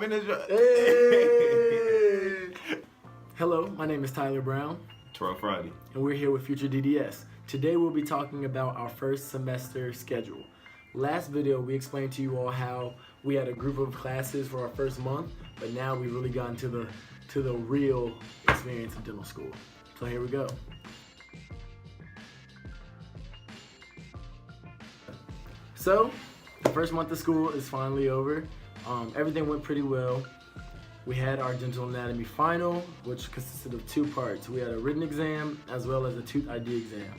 drop, in the drop. Hey! Hello, my name is Tyler Brown. Terrell Friday. And we're here with FutureDDS. Today we'll be talking about our first semester schedule. Last video we explained to you all how we had a group of classes for our first month, but now we've really gotten to the real experience of dental school. So here we go. So, the first month of school is finally over. Everything went pretty well. We had our dental anatomy final, which consisted of two parts. We had a written exam as well as a tooth ID exam.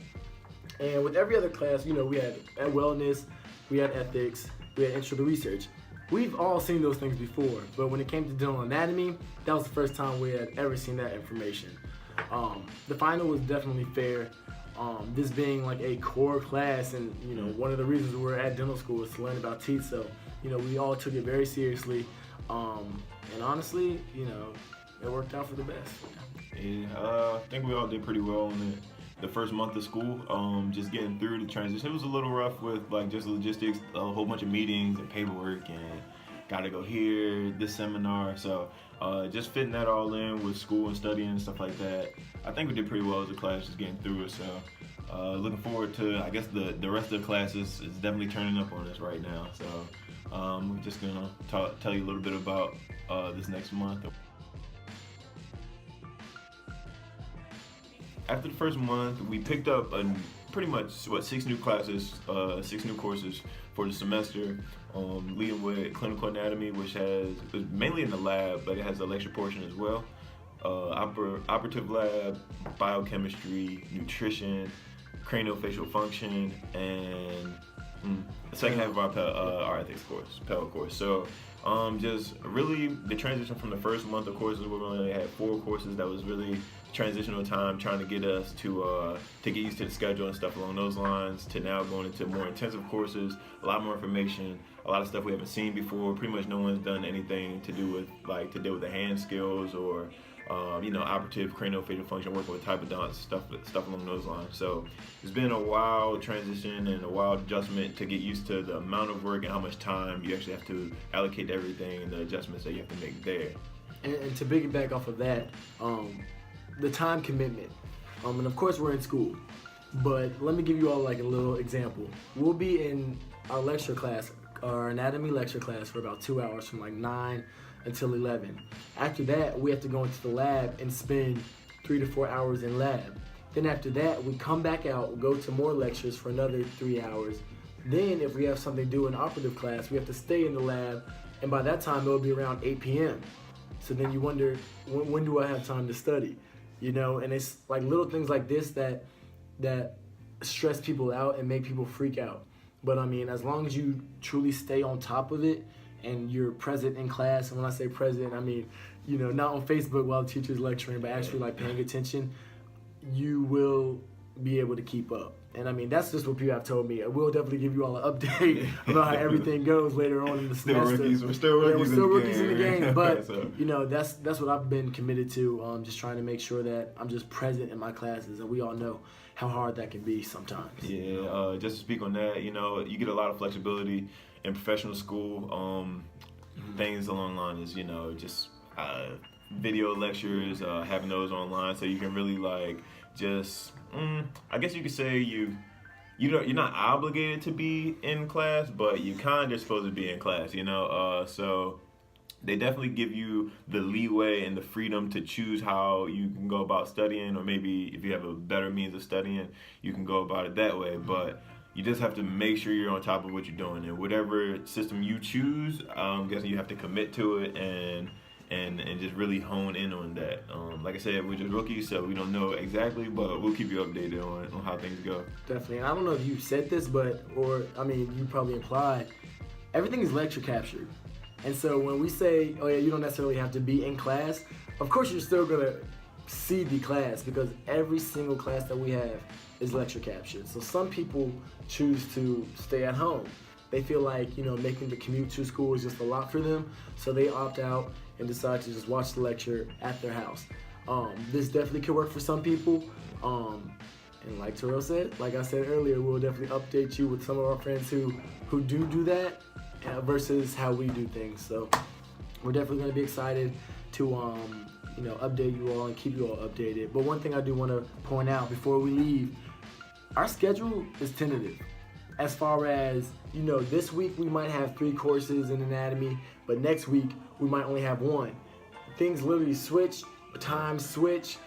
And with every other class, you know, we had wellness, we had ethics, we had intro to research. We've all seen those things before, but when it came to dental anatomy, that was the first time we had ever seen that information. The final was definitely fair. This being like a core class, and you know, one of the reasons we're at dental school is to learn about teeth, so you know, we all took it very seriously, and honestly, you know, it worked out for the best. Yeah, I think we all did pretty well in the first month of school. Just getting through the transition, it was a little rough with like just logistics, a whole bunch of meetings and paperwork, and gotta go here, this seminar, so just fitting that all in with school and studying and stuff like that. I think we did pretty well as a class, just getting through it, so looking forward to, I guess, the rest of the classes is definitely turning up on us right now, so we're just gonna tell you a little bit about this next month. After the first month, we picked up pretty much 6 new classes, 6 new courses for the semester, leading with clinical anatomy, which is mainly in the lab, but it has a lecture portion as well. Operative lab, biochemistry, nutrition, craniofacial function, and the second half of our ethics course, PEL course. So just really the transition from the first month of courses, we only had 4 courses. That was really transitional time, trying to get us to get used to the schedule and stuff along those lines, to now going into more intensive courses, a lot more information, a lot of stuff we haven't seen before. Pretty much no one's done anything to do with to deal with the hand skills or you know, operative craniofacial function, working with typodonts, stuff along those lines. So it's been a wild transition and a wild adjustment to get used to the amount of work and how much time you actually have to allocate to everything and the adjustments that you have to make there. And to piggyback off of that, the time commitment, and of course we're in school, but let me give you all like a little example. We'll be in our lecture class, our anatomy lecture class, for about 2 hours from like 9 until 11. After that, we have to go into the lab and spend 3 to 4 hours in lab. Then after that, we come back out, go to more lectures for another 3 hours. Then if we have something due in operative class, we have to stay in the lab, and by that time it'll be around 8 p.m. So then you wonder, when do I have time to study? You know, and it's like little things like this that stress people out and make people freak out. But I mean, as long as you truly stay on top of it and you're present in class, and when I say present, I mean, you know, not on Facebook while the teacher's lecturing, but actually like paying attention, you will be able to keep up. And I mean, that's just what people have told me. We'll definitely give you all an update about how everything goes later on in the semester. We're still rookies in the game, but so, you know, that's what I've been committed to. Just trying to make sure that I'm just present in my classes, and we all know how hard that can be sometimes. Yeah, just to speak on that, you know, you get a lot of flexibility in professional school. Things along the line is, you know, just video lectures, having those online, so you can really like just. I guess you could say you're not obligated to be in class, but you kind of supposed to be in class, you know. So they definitely give you the leeway and the freedom to choose how you can go about studying, or maybe if you have a better means of studying, you can go about it that way. But you just have to make sure you're on top of what you're doing, and whatever system you choose, I'm guessing you have to commit to it and just really hone in on that. Like I said, we're just rookies, so we don't know exactly, but we'll keep you updated on how things go. Definitely. And I don't know if you said this, or I mean, you probably implied, everything is lecture captured. And so when we say, oh yeah, you don't necessarily have to be in class, of course you're still gonna see the class, because every single class that we have is lecture captured. So some people choose to stay at home. They feel like, you know, making the commute to school is just a lot for them, so they opt out and decide to just watch the lecture at their house. This definitely could work for some people. And like Terrell said, like I said earlier, we'll definitely update you with some of our friends who do that versus how we do things. So we're definitely going to be excited to update you all and keep you all updated. But one thing I do want to point out before we leave, our schedule is tentative. As far as, this week we might have 3 courses in anatomy, but next week we might only have 1. Things literally switch, times switch,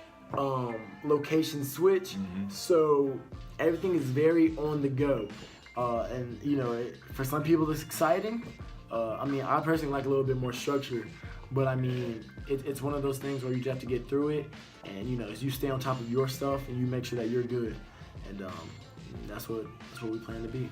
location switch, so everything is very on the go. And for some people it's exciting. I personally like a little bit more structure, but it's one of those things where you just have to get through it, and as you stay on top of your stuff and you make sure that you're good, and that's what we plan to be.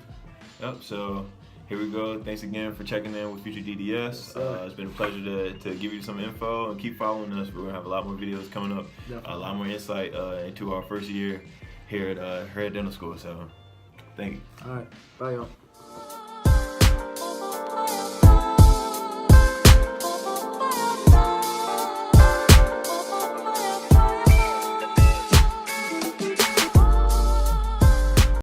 Yep. So here we go. Thanks again for checking in with FutureDDS. It's been a pleasure to give you some info, and keep following us. We're gonna have a lot more videos coming up, a lot more insight into our first year here at Dental School. So thank you. All right. Bye, y'all.